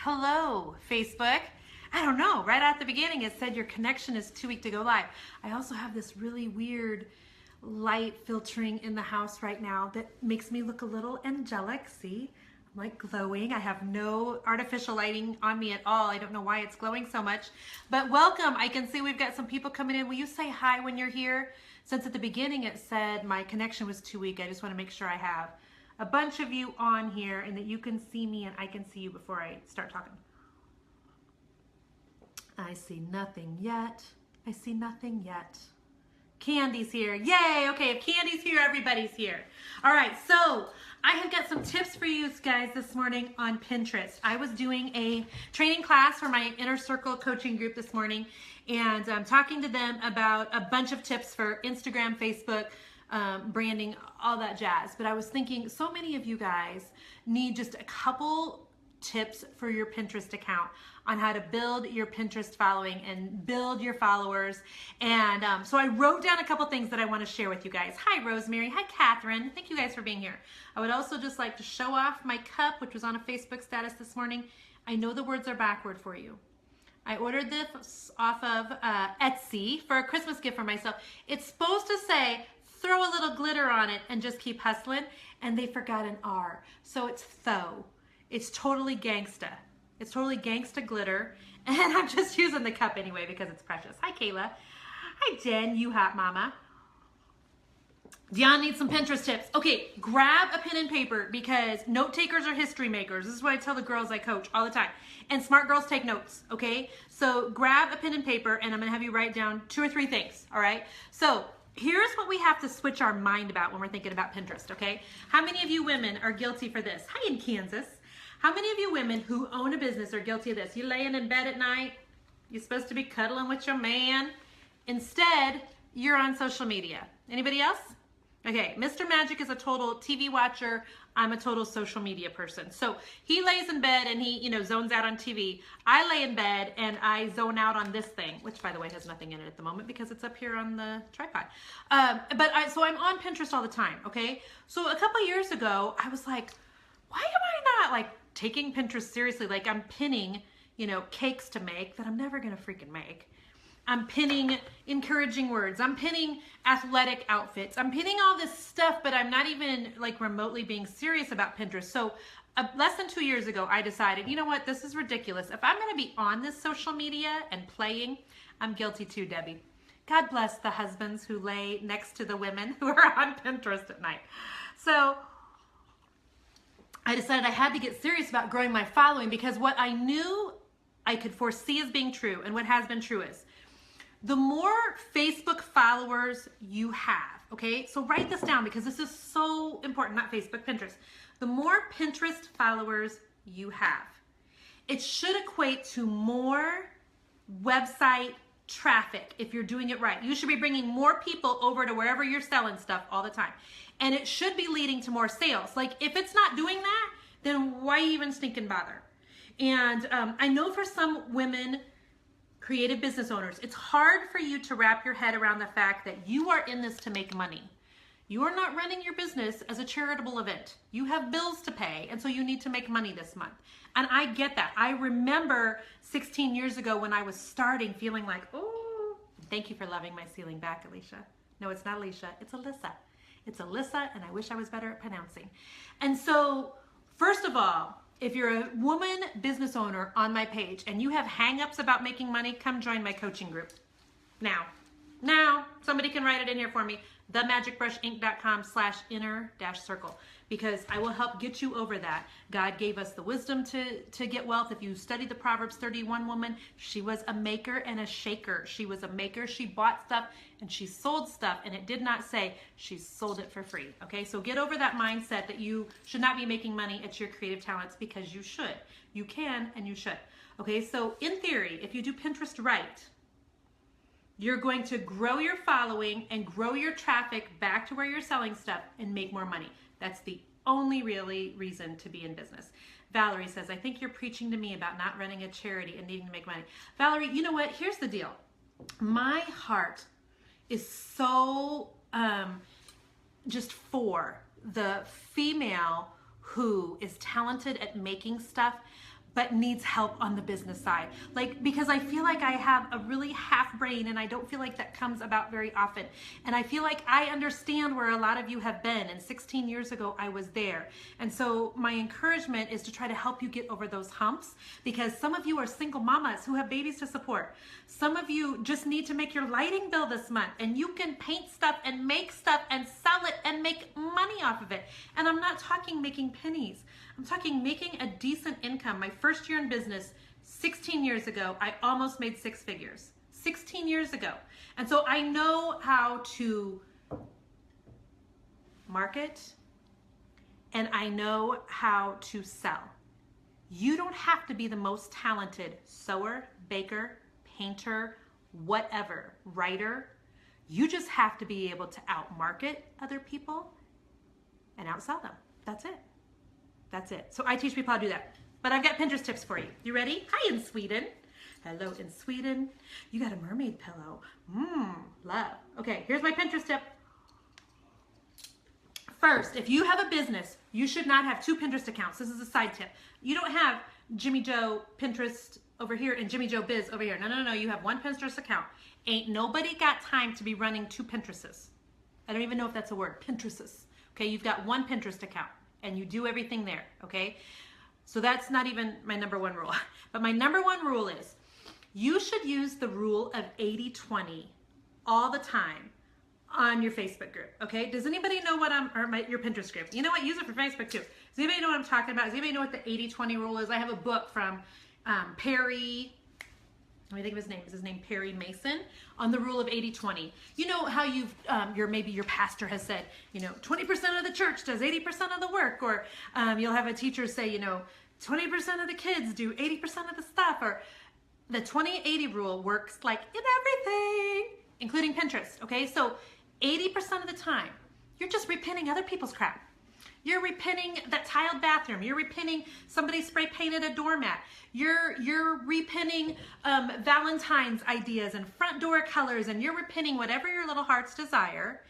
Hello, Facebook. I don't know, right at the beginning it said your connection is too weak to go live. I also have this really weird light filtering in the house right now that makes me look a little angelic. See, I'm like glowing. I have no artificial lighting on me at all. I don't know why it's glowing so much, but welcome. I can see we've got some people coming in. Will you say hi when you're here? Since at the beginning it said my connection was too weak, I just want to make sure I have a bunch of you on here and that you can see me and I can see you before I start talking. I see nothing yet. I see nothing yet. Candy's here. Yay! Okay, if Candy's here, everybody's here. All right, so I have got some tips for you guys this morning on Pinterest. I was doing a training class for my Inner Circle coaching group this morning, and I'm talking to them about a bunch of tips for Instagram, Facebook, branding, all that jazz. But I was thinking so many of you guys need just a couple tips for your Pinterest account on how to build your Pinterest following and build your followers. And so I wrote down a couple things that I want to share with you guys. Hi, Rosemary. Hi, Catherine. Thank you guys for being here. I would also just like to show off my cup, which was on a Facebook status this morning. I know the words are backward for you. I ordered this off of Etsy for a Christmas gift for myself. It's supposed to say, throw a little glitter on it and just keep hustling. And they forgot an R. So it's tho. It's totally gangsta. It's totally gangsta glitter. And I'm just using the cup anyway because it's precious. Hi, Kayla. Hi, Jen. You hot mama. Dion needs some Pinterest tips. Okay, grab a pen and paper because note takers are history makers. This is what I tell the girls I coach all the time. And smart girls take notes, okay? So grab a pen and paper and I'm going to have you write down 2 or 3 things, all right? So here's what we have to switch our mind about when we're thinking about Pinterest, okay? How many of you women are guilty for this? Hi, in Kansas. How many of you women who own a business are guilty of this? You laying in bed at night, you're supposed to be cuddling with your man. Instead, you're on social media. Anybody else? Okay, Mr. Magic is a total TV watcher. I'm a total social media person. So he lays in bed and he, zones out on TV. I lay in bed and I zone out on this thing, which by the way has nothing in it at the moment because it's up here on the tripod. So I'm on Pinterest all the time, okay? So a couple years ago, I was like, why am I not taking Pinterest seriously? I'm pinning, cakes to make that I'm never gonna freaking make. I'm pinning encouraging words. I'm pinning athletic outfits. I'm pinning all this stuff, but I'm not even remotely being serious about Pinterest. So less than 2 years ago, I decided, you know what, this is ridiculous. If I'm gonna be on this social media and playing, I'm guilty too, Debbie. God bless the husbands who lay next to the women who are on Pinterest at night. So I decided I had to get serious about growing my following because what I knew I could foresee as being true and what has been true is the more Facebook followers you have, okay? So write this down because this is so important, not Facebook, Pinterest. The more Pinterest followers you have, it should equate to more website traffic if you're doing it right. You should be bringing more people over to wherever you're selling stuff all the time. And it should be leading to more sales. If it's not doing that, then why even stinking bother? And I know for some women, creative business owners, it's hard for you to wrap your head around the fact that you are in this to make money. You are not running your business as a charitable event. You have bills to pay, and so you need to make money this month. And I get that. I remember 16 years ago when I was starting feeling like, oh, thank you for loving my ceiling back, Alicia. No, it's not Alicia, it's Alyssa. It's Alyssa, and I wish I was better at pronouncing. And so, first of all, if you're a woman business owner on my page and you have hang-ups about making money, come join my coaching group. Now, somebody can write it in here for me, themagicbrushinc.com/inner-circle, because I will help get you over that. God gave us the wisdom to get wealth. If you study the Proverbs 31 woman, she was a maker and a shaker. She was a maker. She bought stuff and she sold stuff, and it did not say she sold it for free. Okay, so get over that mindset that you should not be making money at your creative talents because you should. You can and you should. Okay, so in theory, if you do Pinterest right, you're going to grow your following and grow your traffic back to where you're selling stuff and make more money. That's the only really reason to be in business. Valerie says, I think you're preaching to me about not running a charity and needing to make money. Valerie, you know what? Here's the deal. My heart is so just for the female who is talented at making stuff but needs help on the business side. Like, because I feel like I have a really half brain and I don't feel like that comes about very often. And I feel like I understand where a lot of you have been, and 16 years ago I was there. And so my encouragement is to try to help you get over those humps, because some of you are single mamas who have babies to support. Some of you just need to make your lighting bill this month, and you can paint stuff and make stuff and sell it and make money off of it. And I'm not talking making pennies. I'm talking making a decent income. My first year in business, 16 years ago, I almost made 6 figures. 16 years ago. And so I know how to market, and I know how to sell. You don't have to be the most talented sewer, baker, painter, whatever, writer. You just have to be able to outmarket other people and outsell them. That's it. That's it. So I teach people how to do that. But I've got Pinterest tips for you. You ready? Hi in Sweden. Hello in Sweden. You got a mermaid pillow. Love. Okay, here's my Pinterest tip. First, if you have a business, you should not have 2 Pinterest accounts. This is a side tip. You don't have Jimmy Joe Pinterest over here and Jimmy Joe Biz over here. No. You have 1 Pinterest account. Ain't nobody got time to be running 2 Pinterests. I don't even know if that's a word. Pinterests. Okay, you've got 1 Pinterest account and you do everything there. Okay, so that's not even my number 1 rule. But my number 1 rule is you should use the rule of 80-20 all the time on your Facebook group. Okay, does anybody know what your Pinterest group? You know what? Use it for Facebook too. Does anybody know what I'm talking about? Does anybody know what the 80-20 rule is? I have a book from Perry. Let me think of his name. Is his name Perry Mason, on the rule of 80-20. You know how maybe your pastor has said, 20% of the church does 80% of the work, or you'll have a teacher say, 20% of the kids do 80% of the stuff, or the 20-80 rule works like in everything, including Pinterest. Okay, so 80% of the time, you're just repinning other people's crap. You're repinning that tiled bathroom. You're repinning somebody spray painted a doormat. You're repinning Valentine's ideas and front door colors, and you're repinning whatever your little heart's desire.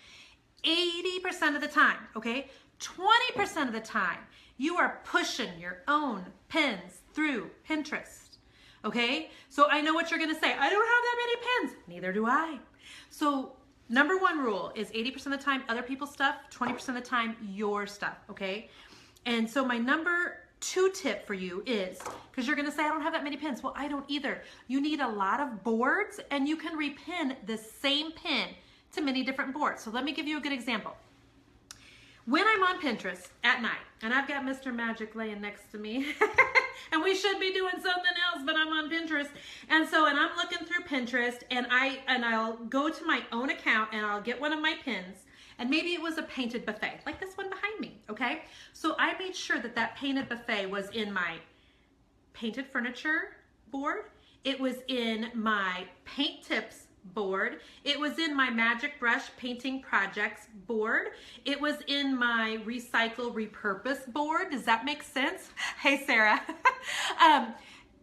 80% of the time, okay? 20% of the time, you are pushing your own pins through Pinterest, okay? So I know what you're gonna say. I don't have that many pins. Neither do I. So number 1 rule is 80% of the time other people's stuff, 20% of the time your stuff, okay? And so my number 2 tip for you is, because you're gonna say, I don't have that many pins. Well, I don't either. You need a lot of boards, and you can repin the same pin to many different boards. So let me give you a good example. When I'm on Pinterest at night, and I've got Mr. Magic laying next to me, and we should be doing something else, but I'm on Pinterest. And I'm looking through Pinterest, and I'll go to my own account, and I'll get one of my pins, and maybe it was a painted buffet, like this one behind me, okay? So I made sure that painted buffet was in my painted furniture board. It was in my paint tips board. It was in my magic brush painting projects board. It was in my recycle repurpose board. Does that make sense? Hey, Sarah.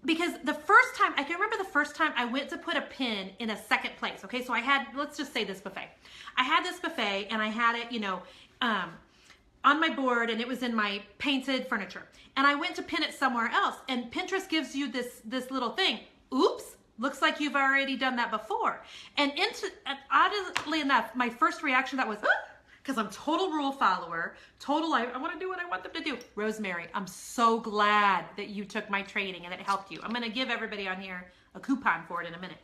Because the first time, I can remember the first time I went to put a pin in a second place. Okay, so I had, let's just say this buffet. I had this buffet, and I had it, on my board, and it was in my painted furniture. And I went to pin it somewhere else, and Pinterest gives you this little thing. Oops. Looks like you've already done that before. And oddly enough, my first reaction to that was, because I'm total rule follower, I want to do what I want them to do. Rosemary, I'm so glad that you took my training and it helped you. I'm going to give everybody on here a coupon for it in a minute.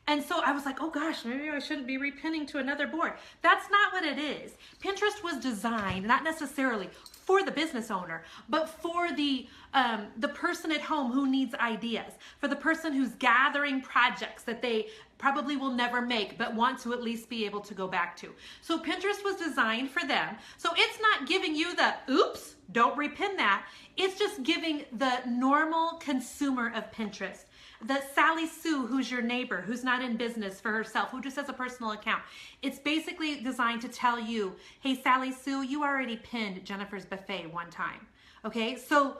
And so I was like, oh gosh, maybe I shouldn't be repinning to another board. That's not what it is. Pinterest was designed not necessarily for the business owner, but for the person at home who needs ideas, for the person who's gathering projects that they probably will never make, but want to at least be able to go back to. So Pinterest was designed for them. So it's not giving you the, oops, don't repin that. It's just giving the normal consumer of Pinterest, the Sally Sue who's your neighbor, who's not in business for herself, who just has a personal account. It's basically designed to tell you, hey, Sally Sue, you already pinned Jennifer's buffet one time. Okay, so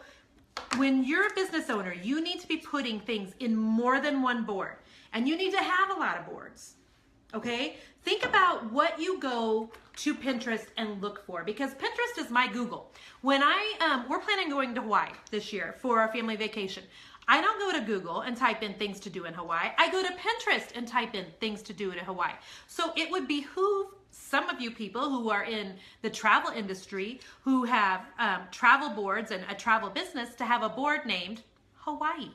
when you're a business owner, you need to be putting things in more than one board, and you need to have a lot of boards. okay? Think about what you go to Pinterest and look for, because Pinterest is my Google. When we're planning on going to Hawaii this year for our family vacation. I don't go to Google and type in things to do in Hawaii. I go to Pinterest and type in things to do in Hawaii. So it would behoove some of you people who are in the travel industry, who have travel boards and a travel business, to have a board named Hawaii.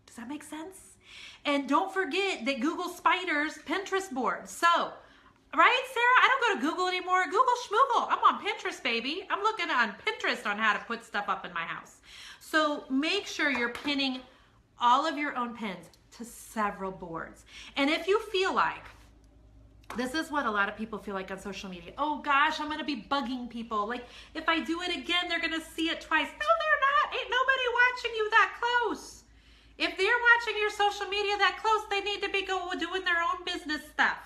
Does that make sense? And don't forget that Google spiders Pinterest boards. So, right, Sarah? I don't go to Google anymore. Google schmoogle. I'm on Pinterest, baby. I'm looking on Pinterest on how to put stuff up in my house. So make sure you're pinning all of your own pins to several boards. And if you feel like, this is what a lot of people feel like on social media. Oh gosh, I'm gonna be bugging people. Like, if I do it again, they're gonna see it twice. No, they're not. Ain't nobody watching you that close. If they're watching your social media that close, they need to be doing their own business stuff.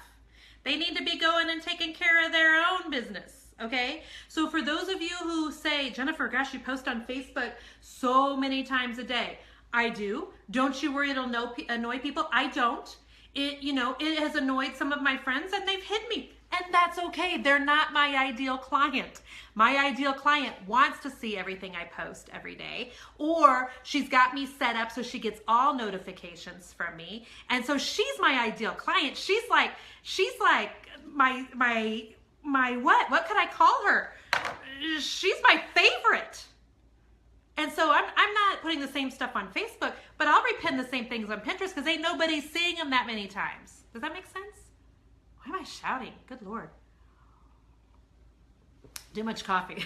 They need to be going and taking care of their own business, okay? So for those of you who say, Jennifer, gosh, you post on Facebook so many times a day. I do. Don't you worry it'll annoy people? I don't. It has annoyed some of my friends and they've hit me. And that's okay. They're not my ideal client. My ideal client wants to see everything I post every day, or she's got me set up so she gets all notifications from me. And so she's my ideal client. She's like my what could I call her? She's my favorite. And so I'm not putting the same stuff on Facebook, but I'll repin the same things on Pinterest because ain't nobody seeing them that many times. Does that make sense? Why am I shouting? Good Lord. Too much coffee.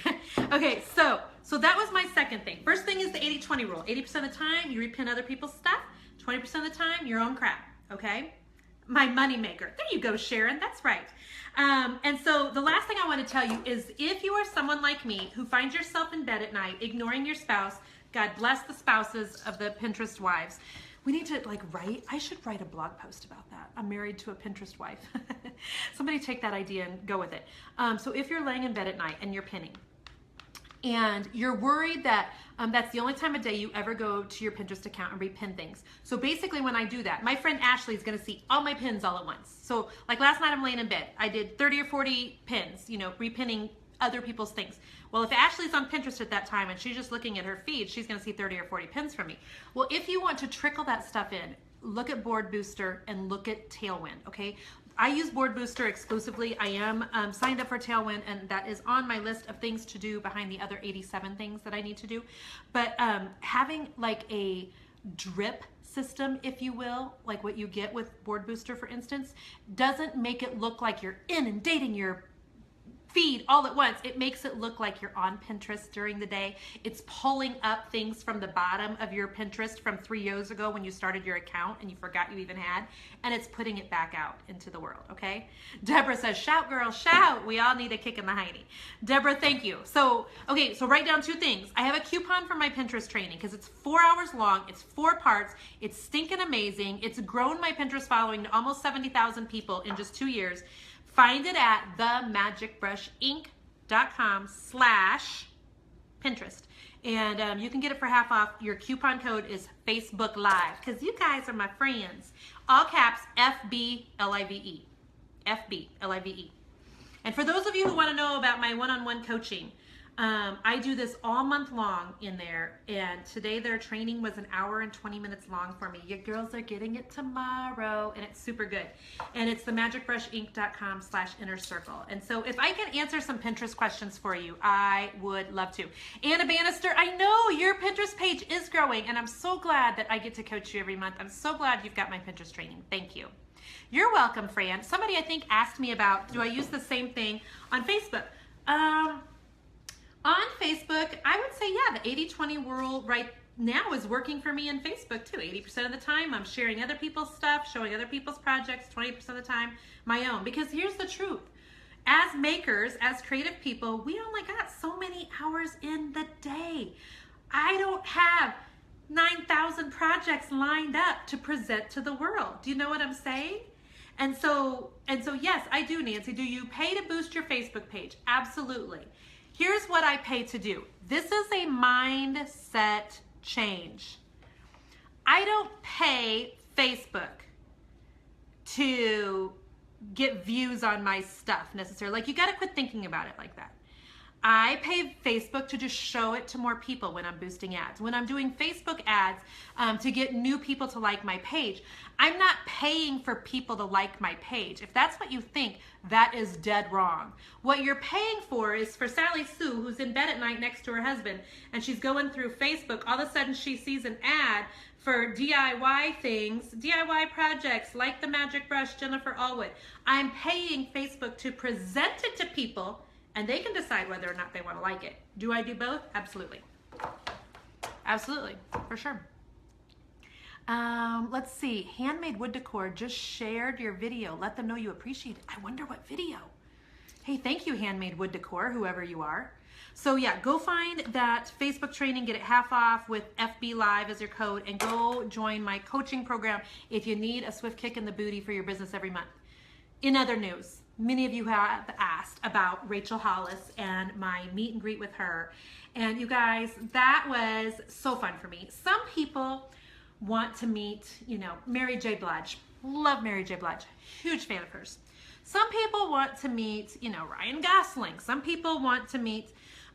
Okay, so that was my second thing. First thing is the 80-20 rule. 80% of the time, you repin other people's stuff. 20% of the time, your own crap, okay? My money maker. There you go, Sharon. That's right. And so the last thing I want to tell you is, if you are someone like me who finds yourself in bed at night ignoring your spouse, God bless the spouses of the Pinterest wives. We need to I should write a blog post about that. I'm married to a Pinterest wife. Somebody take that idea and go with it. So if you're laying in bed at night and you're pinning, and you're worried that that's the only time of day you ever go to your Pinterest account and repin things. So basically when I do that, my friend Ashley is gonna see all my pins all at once. So like last night I'm laying in bed, I did 30 or 40 pins, repinning other people's things. Well, if Ashley's on Pinterest at that time and she's just looking at her feed, she's gonna see 30 or 40 pins from me. Well, if you want to trickle that stuff in, look at Board Booster and look at Tailwind, okay? I use Board Booster exclusively. I am signed up for Tailwind, and that is on my list of things to do behind the other 87 things that I need to do. But having like a drip system, if you will, like what you get with Board Booster, for instance, doesn't make it look like you're inundating your feed all at once. It makes it look like you're on Pinterest during the day. It's pulling up things from the bottom of your Pinterest from 3 years ago when you started your account and you forgot you even had, and it's putting it back out into the world, okay? Deborah says, shout girl, shout. We all need a kick in the hiney. Deborah, thank you. So write down 2 things. I have a coupon for my Pinterest training because it's 4 hours long. It's 4 parts. It's stinking amazing. It's grown my Pinterest following to almost 70,000 people in just 2 years. Find it at themagicbrushinc.com/Pinterest. And you can get it for half off. Your coupon code is Facebook Live, because you guys are my friends. All caps, FBLIVE. FBLIVE. And for those of you who want to know about my one-on-one coaching, I do this all month long in there, and today their training was 1 hour and 20 minutes long for me. Your girls are getting it tomorrow, and it's super good. And it's themagicbrushinc.com/inner-circle. And so if I can answer some Pinterest questions for you, I would love to. Anna Bannister, I know your Pinterest page is growing, and I'm so glad that I get to coach you every month. I'm so glad you've got my Pinterest training. Thank you. You're welcome, Fran. Somebody, I think, asked me about, do I use the same thing on Facebook? On Facebook, I would say, yeah, the 80-20 rule right now is working for me on Facebook too. 80% of the time, I'm sharing other people's stuff, showing other people's projects, 20% of the time, my own. Because here's the truth. As makers, as creative people, we only got so many hours in the day. I don't have 9,000 projects lined up to present to the world. Do you know what I'm saying? And so yes, I do, Nancy. Do you pay to boost your Facebook page? Absolutely. Here's what I pay to do. This is a mindset change. I don't pay Facebook to get views on my stuff necessarily. Like, you got to quit thinking about it like that. I pay Facebook to just show it to more people when I'm boosting ads. When I'm doing Facebook ads to get new people to like my page, I'm not paying for people to like my page. If that's what you think, that is dead wrong. What you're paying for is for Sally Sue, who's in bed at night next to her husband, and she's going through Facebook. All of a sudden, she sees an ad for DIY things, DIY projects, like the magic brush, Jennifer Allwood. I'm paying Facebook to present it to people, and they can decide whether or not they want to like it. Do I do both? Absolutely. Absolutely, for sure. Let's see. Handmade wood decor just shared your video. Let them know you appreciate it. I wonder what video. Hey, thank you, Handmade Wood Decor, whoever you are. So yeah, go find that Facebook training, get it half off with FB Live as your code, and go join my coaching program if you need a swift kick in the booty for your business every month. In other news, many of you have asked about Rachel Hollis and my meet and greet with her. And you guys, that was so fun for me. Some people want to meet, you know, Mary J. Blige. Love Mary J. Blige. Huge fan of hers. Some people want to meet, you know, Ryan Gosling. Some people want to meet,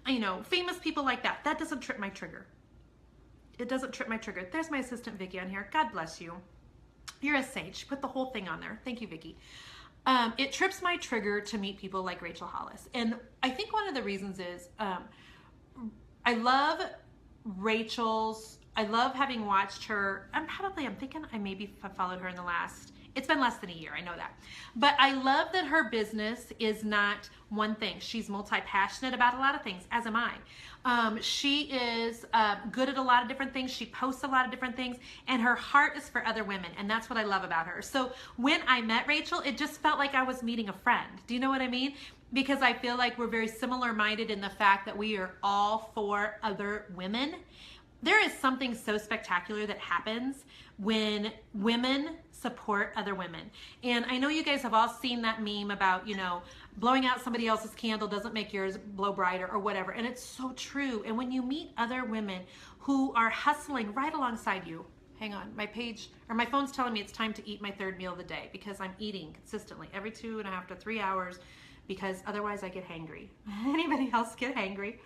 you know, famous people like that. That doesn't trip my trigger. It doesn't trip my trigger. There's my assistant, Vicky, on here. God bless you. You're a saint. She put the whole thing on there. Thank you, Vicky. It trips my trigger to meet people like Rachel Hollis. And I think one of the reasons is I love Rachel's, I love having watched her. I'm thinking I maybe followed her in the last, it's been less than a year, I know that. But I love that her business is not one thing. She's multi-passionate about a lot of things, as am I. She is good at a lot of different things. She posts a lot of different things, and her heart is for other women, and that's what I love about her. So when I met Rachel, it just felt like I was meeting a friend. Do you know what I mean? Because I feel like we're very similar-minded in the fact that we are all for other women. There is something so spectacular that happens when women support other women. And I know you guys have all seen that meme about, you know, blowing out somebody else's candle doesn't make yours blow brighter or whatever. And it's so true. And when you meet other women who are hustling right alongside you, hang on, my page, or my phone's telling me it's time to eat my third meal of the day because I'm eating consistently every 2.5 to 3 hours because otherwise I get hangry. Anybody else get hangry?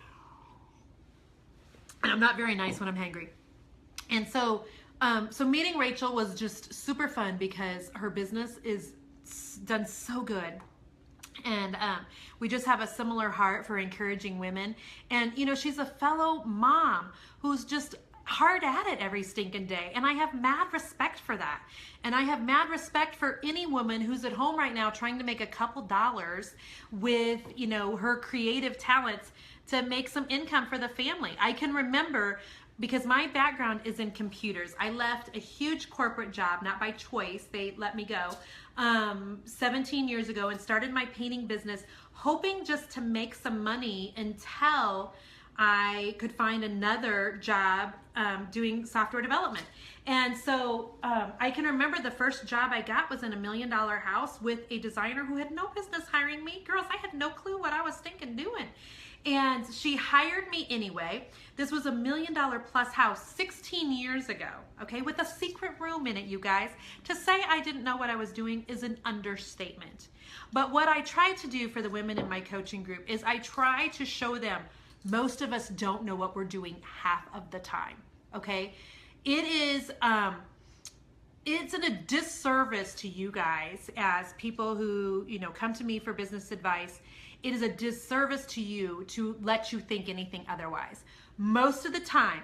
I'm not very nice when I'm hangry. And so, so meeting Rachel was just super fun because her business is done so good. And we just have a similar heart for encouraging women. And, you know, she's a fellow mom who's just hard at it every stinking day. And I have mad respect for that. And I have mad respect for any woman who's at home right now trying to make a couple dollars with, you know, her creative talents to make some income for the family. I can remember, because my background is in computers, I left a huge corporate job, not by choice, they let me go, 17 years ago and started my painting business, hoping just to make some money until I could find another job doing software development. And so I can remember the first job I got was in $1 million house with a designer who had no business hiring me. Girls, I had no clue what I was thinking doing. And she hired me anyway. This was $1 million plus house 16 years ago, okay, with a secret room in it, you guys. To say I didn't know what I was doing is an understatement. But what I try to do for the women in my coaching group is I try to show them most of us don't know what we're doing half of the time, okay? It is, it's a disservice to you guys as people who, you know, come to me for business advice. It is a disservice to you to let you think anything otherwise. Most of the time,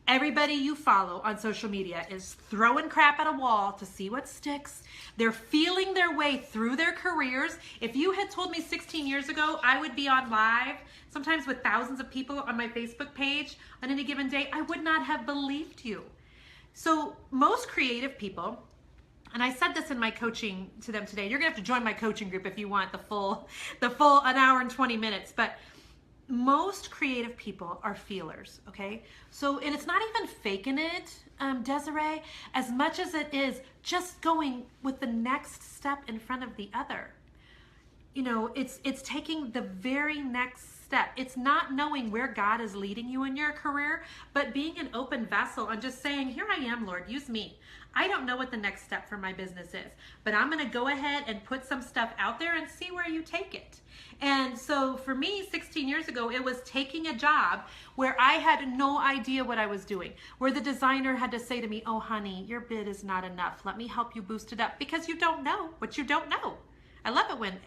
everybody you follow on social media is throwing crap at a wall to see what sticks. They're feeling their way through their careers. If you had told me 16 years ago I would be on live, sometimes with thousands of people on my Facebook page on any given day, I would not have believed you. So most creative people, and I said this in my coaching to them today, you're gonna have to join my coaching group if you want the full 1 hour and 20 minutes, but most creative people are feelers, okay? So, and it's not even faking it, Desiree, as much as it is just going with the next step in front of the other. You know, it's taking the very next step step. It's not knowing where God is leading you in your career, but being an open vessel and just saying, here I am, Lord, use me. I don't know what the next step for my business is, but I'm going to go ahead and put some stuff out there and see where you take it. And so for me, 16 years ago, it was taking a job where I had no idea what I was doing, where the designer had to say to me, oh, honey, your bid is not enough. Let me help you boost it up, because you don't know what you don't know. I love it when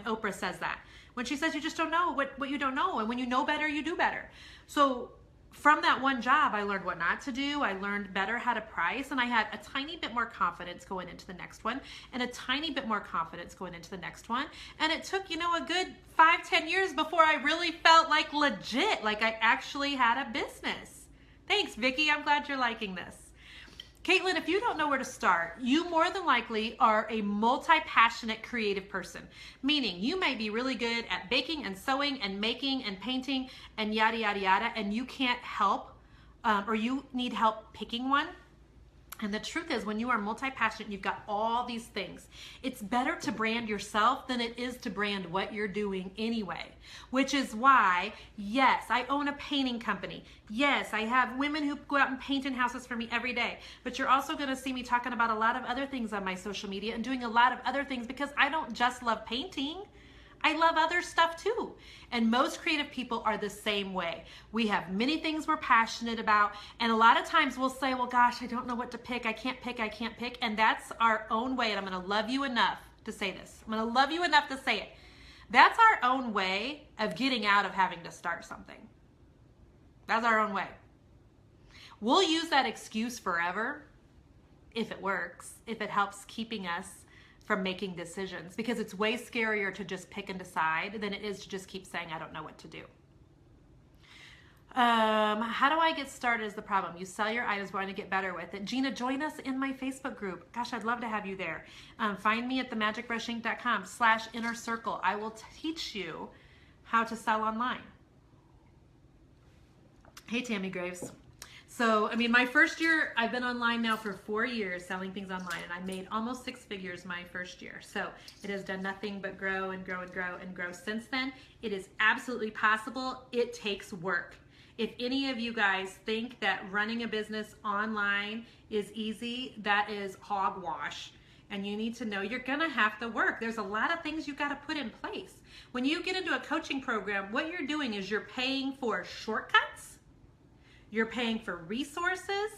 Oprah says that. When she says you just don't know what you don't know. And when you know better, you do better. So from that one job, I learned what not to do. I learned better how to price, and I had a tiny bit more confidence going into the next one, and a tiny bit more confidence going into the next one. And it took, a good 5-10 years before I really felt like legit, like I actually had a business. Thanks, Vicki. I'm glad you're liking this. Caitlin, if you don't know where to start, you more than likely are a multi-passionate creative person, meaning you may be really good at baking and sewing and making and painting and yada, yada, yada, and you can't help or you need help picking one. And the truth is, when you are multi-passionate, you've got all these things. It's better to brand yourself than it is to brand what you're doing anyway, which is why, yes, I own a painting company. Yes, I have women who go out and paint in houses for me every day. But you're also going to see me talking about a lot of other things on my social media and doing a lot of other things, because I don't just love painting. I love other stuff too. And most creative people are the same way. We have many things we're passionate about. And a lot of times we'll say, well, gosh, I don't know what to pick. I can't pick. And that's our own way. And I'm going to love you enough to say this. I'm going to love you enough to say it. That's our own way of getting out of having to start something. That's our own way. We'll use that excuse forever if it works, if it helps keeping us from making decisions, because it's way scarier to just pick and decide than it is to just keep saying, I don't know what to do. How do I get started is the problem. You sell your items, wanting to get better with it. Gina, join us in my Facebook group. Gosh, I'd love to have you there. Find me at themagicbrushinc.com/inner circle. I will teach you how to sell online. Hey, Tammy Graves. So, my first year, I've been online now for 4 years selling things online, and I made almost 6 figures my first year. So it has done nothing but grow and grow and grow and grow since then. It is absolutely possible. It takes work. If any of you guys think that running a business online is easy, that is hogwash. And you need to know you're going to have to work. There's a lot of things you've got to put in place. When you get into a coaching program, what you're doing is you're paying for shortcuts. You're paying for resources.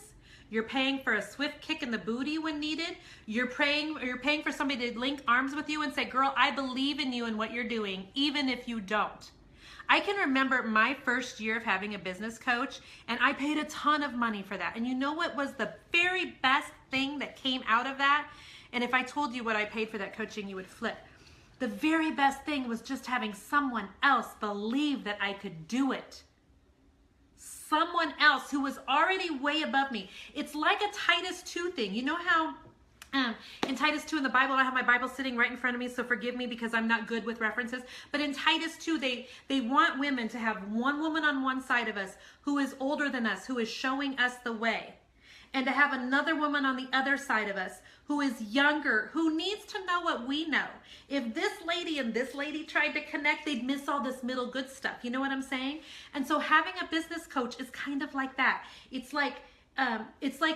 You're paying for a swift kick in the booty when needed. You're paying for somebody to link arms with you and say, girl, I believe in you and what you're doing, even if you don't. I can remember my first year of having a business coach, and I paid a ton of money for that. And you know what was the very best thing that came out of that? And if I told you what I paid for that coaching, you would flip. The very best thing was just having someone else believe that I could do it. Someone else who was already way above me. It's like a Titus 2 thing. You know how in Titus 2 in the Bible, I have my Bible sitting right in front of me, so forgive me because I'm not good with references. But in Titus 2, they want women to have one woman on one side of us who is older than us, who is showing us the way. And to have another woman on the other side of us who is younger, who needs to know what we know. If this lady and this lady tried to connect, they'd miss all this middle good stuff. You know what I'm saying? And so having a business coach is kind of like that. It's like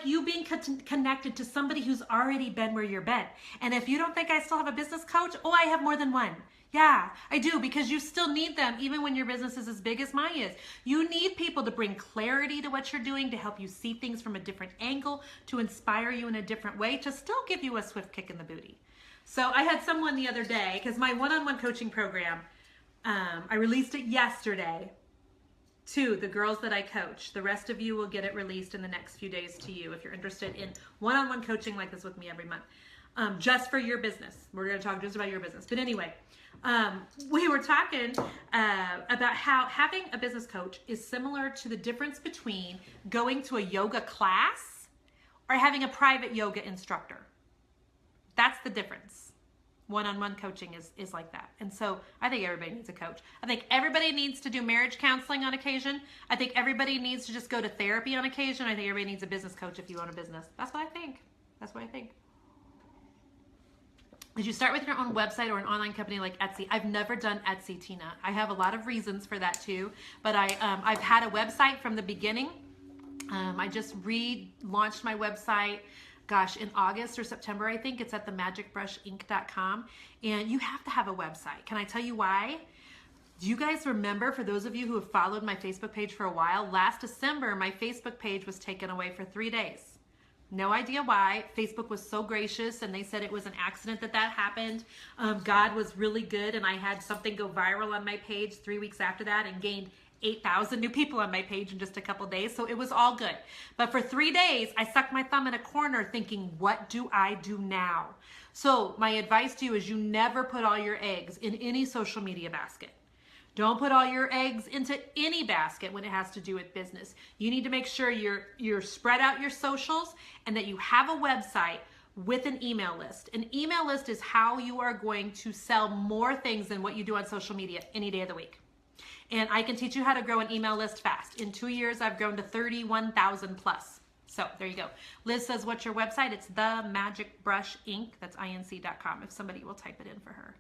you being connected to somebody who's already been where you've been. And if you don't think I still have a business coach, oh, I have more than one. Yeah, I do, because you still need them even when your business is as big as mine is. You need people to bring clarity to what you're doing, to help you see things from a different angle, to inspire you in a different way, to still give you a swift kick in the booty. So I had someone the other day, because my one-on-one coaching program, I released it yesterday to the girls that I coach. The rest of you will get it released in the next few days to you if you're interested in one-on-one coaching like this with me every month. Just for your business. We're going to talk just about your business. But anyway, we were talking about how having a business coach is similar to the difference between going to a yoga class or having a private yoga instructor. That's the difference. One-on-one coaching is like that. And so I think everybody needs a coach. I think everybody needs to do marriage counseling on occasion. I think everybody needs to just go to therapy on occasion. I think everybody needs a business coach if you own a business. That's what I think. That's what I think. is you start with your own website or an online company like Etsy. I've never done Etsy, Tina. I have a lot of reasons for that too, but I've had a website from the beginning. I just relaunched my website, gosh, in August or September, I think. It's at themagicbrushinc.com, and you have to have a website. Can I tell you why? Do you guys remember, for those of you who have followed my Facebook page for a while, last December, my Facebook page was taken away for 3 days. No idea why. Facebook was so gracious, and they said it was an accident that happened. God was really good, and I had something go viral on my page 3 weeks after that and gained 8,000 new people on my page in just a couple days, so it was all good. But for 3 days, I stuck my thumb in a corner thinking, what do I do now? So my advice to you is you never put all your eggs in any social media basket. Don't put all your eggs into any basket when it has to do with business. You need to make sure you're spread out your socials and that you have a website with an email list. An email list is how you are going to sell more things than what you do on social media any day of the week. And I can teach you how to grow an email list fast. In 2 years, I've grown to 31,000 plus. So there you go. Liz says, what's your website? It's themagicbrushinc, that's inc.com, if somebody will type it in for her.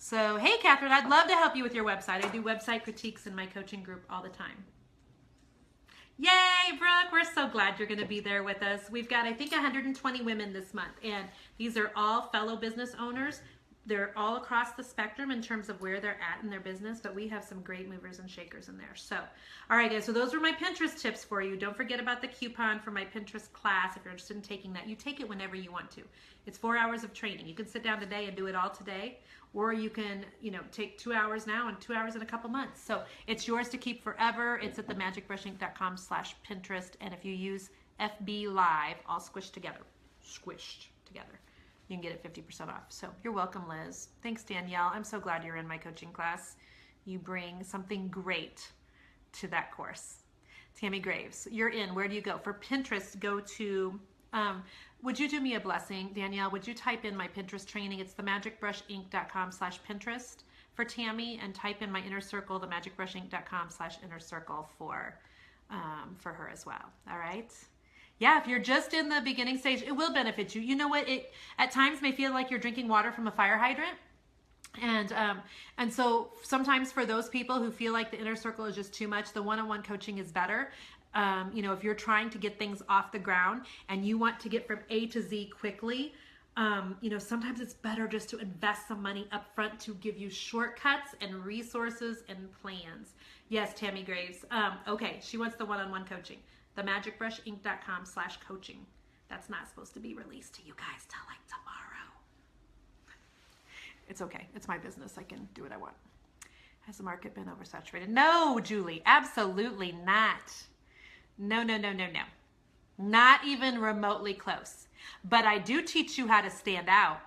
So, hey, Catherine, I'd love to help you with your website. I do website critiques in my coaching group all the time. Yay, Brooke, we're so glad you're going to be there with us. We've got, I think, 120 women this month, and these are all fellow business owners. They're all across the spectrum in terms of where they're at in their business, but we have some great movers and shakers in there. So, all right, guys, so those were my Pinterest tips for you. Don't forget about the coupon for my Pinterest class if you're interested in taking that. You take it whenever you want to. It's 4 hours of training. You can sit down today and do it all today, or you can, take 2 hours now and 2 hours in a couple months. So it's yours to keep forever. It's at themagicbrushinc.com/Pinterest, and if you use FB Live, all squished together, you can get it 50% off. So you're welcome, Liz. Thanks, Danielle. I'm so glad you're in my coaching class. You bring something great to that course. Tammy Graves, you're in. Where do you go? For Pinterest, go to, would you do me a blessing, Danielle? Would you type in my Pinterest training? It's themagicbrushinc.com/Pinterest for Tammy, and type in my inner circle, themagicbrushinc.com/inner circle for her as well. All right. Yeah, if you're just in the beginning stage, it will benefit you. You know what? It at times may feel like you're drinking water from a fire hydrant. And so sometimes for those people who feel like the inner circle is just too much, the one-on-one coaching is better. If you're trying to get things off the ground and you want to get from A to Z quickly, sometimes it's better just to invest some money up front to give you shortcuts and resources and plans. Yes, Tammy Graves. Okay, she wants the one-on-one coaching. themagicbrushinc.com/coaching. That's not supposed to be released to you guys till like tomorrow. It's okay. It's my business. I can do what I want. Has the market been oversaturated? No, Julie, absolutely not. No. Not even remotely close. But I do teach you how to stand out.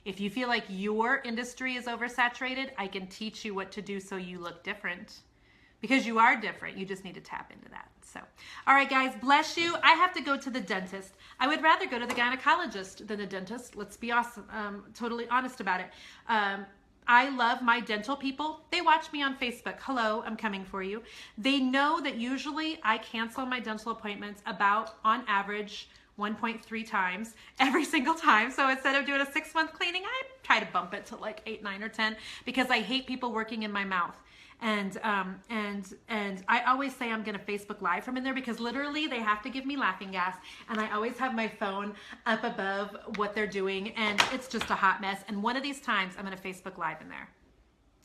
If you feel like your industry is oversaturated, I can teach you what to do so you look different. Because you are different. You just need to tap into that. So, all right, guys, bless you. I have to go to the dentist. I would rather go to the gynecologist than a dentist. Let's be totally honest about it. I love my dental people. They watch me on Facebook. Hello, I'm coming for you. They know that usually I cancel my dental appointments about, on average, 1.3 times every single time. So instead of doing a 6-month cleaning, I try to bump it to like 8, 9, or 10 because I hate people working in my mouth. And I always say I'm going to Facebook Live from in there because literally they have to give me laughing gas, and I always have my phone up above what they're doing, and it's just a hot mess. And one of these times I'm going to Facebook Live in there.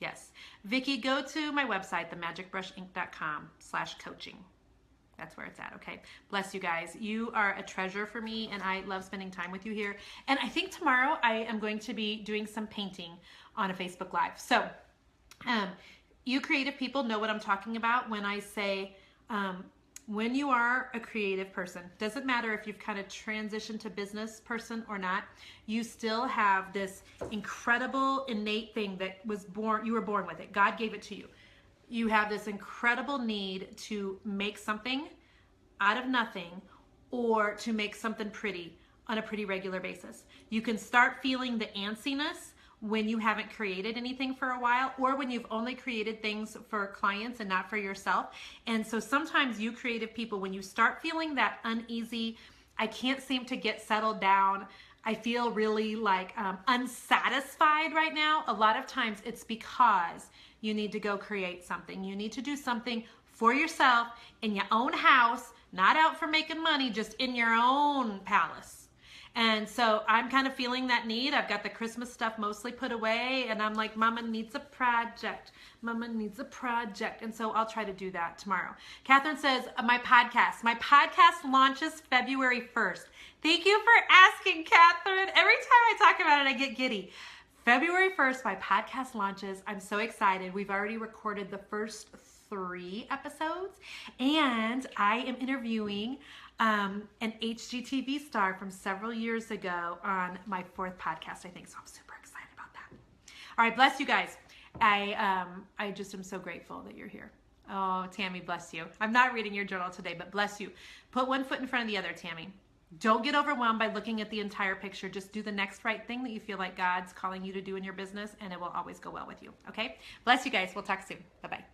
Yes. Vicki, go to my website, themagicbrushinc.com/coaching. That's where it's at. Okay. Bless you guys. You are a treasure for me, and I love spending time with you here. And I think tomorrow I am going to be doing some painting on a Facebook Live. So, you creative people know what I'm talking about when I say, when you are a creative person, doesn't matter if you've kind of transitioned to business person or not, you still have this incredible innate thing that you were born with it. God gave it to you. You have this incredible need to make something out of nothing, or to make something pretty on a pretty regular basis. You can start feeling the antsiness when you haven't created anything for a while, or when you've only created things for clients and not for yourself. And so sometimes you creative people, when you start feeling that uneasy, I can't seem to get settled down, I feel really like unsatisfied right now. A lot of times it's because you need to go create something. You need to do something for yourself in your own house, not out for making money, just in your own palace. And so I'm kind of feeling that need. I've got the Christmas stuff mostly put away, and I'm like, Mama needs a project. Mama needs a project. And so I'll try to do that tomorrow. Catherine says, my podcast launches February 1st. Thank you for asking, Catherine. Every time I talk about it, I get giddy. February 1st, my podcast launches. I'm so excited. We've already recorded the first 3 episodes, and I am interviewing an HGTV star from several years ago on my 4th podcast, I think. So I'm super excited about that. All right, bless you guys. I just am so grateful that you're here. Oh, Tammy, bless you. I'm not reading your journal today, but bless you. Put one foot in front of the other, Tammy. Don't get overwhelmed by looking at the entire picture. Just do the next right thing that you feel like God's calling you to do in your business, and it will always go well with you. Okay? Bless you guys. We'll talk soon. Bye-bye.